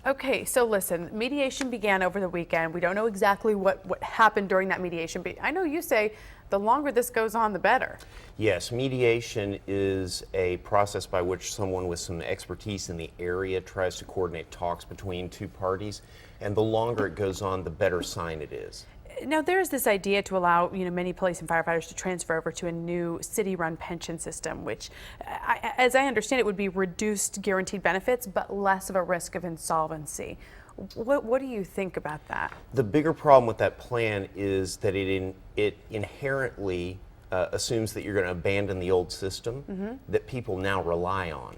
Okay, so listen, mediation began over the weekend. We don't know exactly what happened during that mediation, but I know you say the longer this goes on, the better. Yes, mediation is a process by which someone with some expertise in the area tries to coordinate talks between two parties, and the longer it goes on, the better sign it is. Now, there's this idea to allow many police and firefighters to transfer over to a new city-run pension system, which, as I understand it, would be reduced guaranteed benefits, but less of a risk of insolvency. What do you think about that? The bigger problem with that plan is that it inherently assumes that you're going to abandon the old system that people now rely on.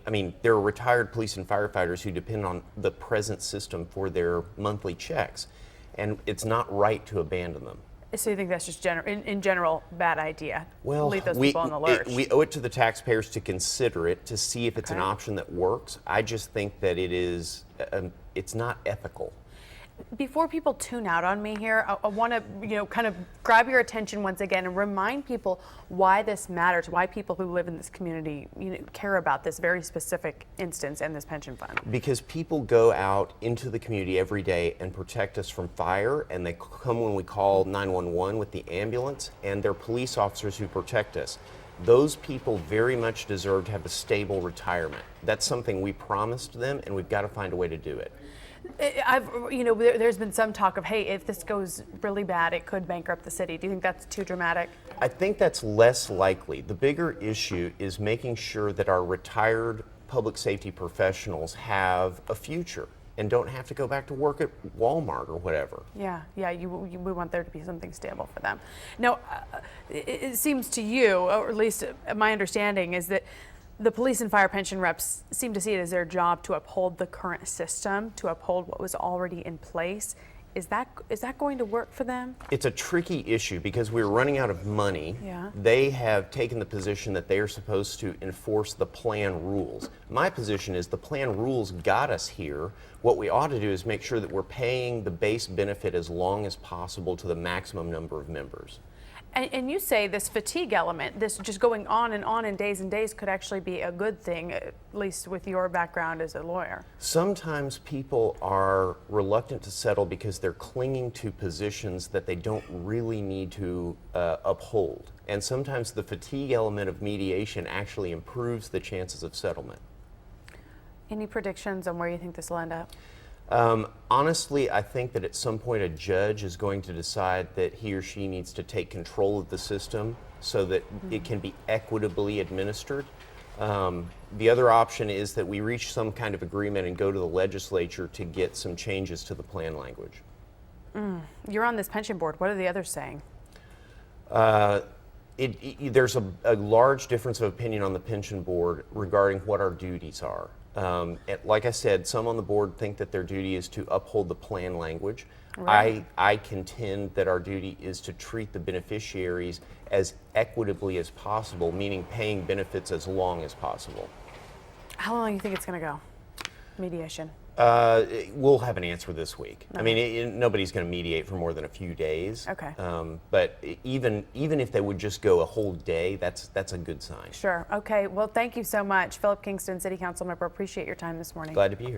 I mean, there are retired police and firefighters who depend on the present system for their monthly checks, and it's not right to abandon them. So you think that's just in general bad idea? Well, leave those people on the lurch. We owe it to the taxpayers to consider it, to see if it's an option that works. I just think that it's not ethical. Before people tune out on me here, I want to, kind of grab your attention once again and remind people why this matters, why people who live in this community, care about this very specific instance and this pension fund. Because people go out into the community every day and protect us from fire, and they come when we call 911 with the ambulance, and they're police officers who protect us. Those people very much deserve to have a stable retirement. That's something we promised them, and we've got to find a way to do it. There's been some talk of, hey, if this goes really bad, it could bankrupt the city. Do you think that's too dramatic? I think that's less likely. The bigger issue is making sure that our retired public safety professionals have a future and don't have to go back to work at Walmart or whatever. Yeah, we want there to be something stable for them. Now, it seems to you, or at least my understanding, is that the police and fire pension reps seem to see it as their job to uphold the current system, to uphold what was already in place. Is that going to work for them? It's a tricky issue because we're running out of money. Yeah. They have taken the position that they are supposed to enforce the plan rules. My position is the plan rules got us here. What we ought to do is make sure that we're paying the base benefit as long as possible to the maximum number of members. And you say this fatigue element, this just going on and days, could actually be a good thing, at least with your background as a lawyer. Sometimes people are reluctant to settle because they're clinging to positions that they don't really need to uphold. And sometimes the fatigue element of mediation actually improves the chances of settlement. Any predictions on where you think this will end up? Honestly, I think that at some point a judge is going to decide that he or she needs to take control of the system so that it can be equitably administered. The other option is that we reach some kind of agreement and go to the legislature to get some changes to the plan language. You're on this pension board. What are the others saying? There's a large difference of opinion on the pension board regarding what our duties are. Like I said, some on the board think that their duty is to uphold the plan language. Right. I contend that our duty is to treat the beneficiaries as equitably as possible, meaning paying benefits as long as possible. How long do you think it's going to go? Mediation? We'll have an answer this week. Okay. I mean, nobody's going to mediate for more than a few days. Okay. But even if they would just go a whole day, that's a good sign. Sure. Okay. Well, thank you so much, Philip Kingston, City Council member. Appreciate your time this morning. Glad to be here.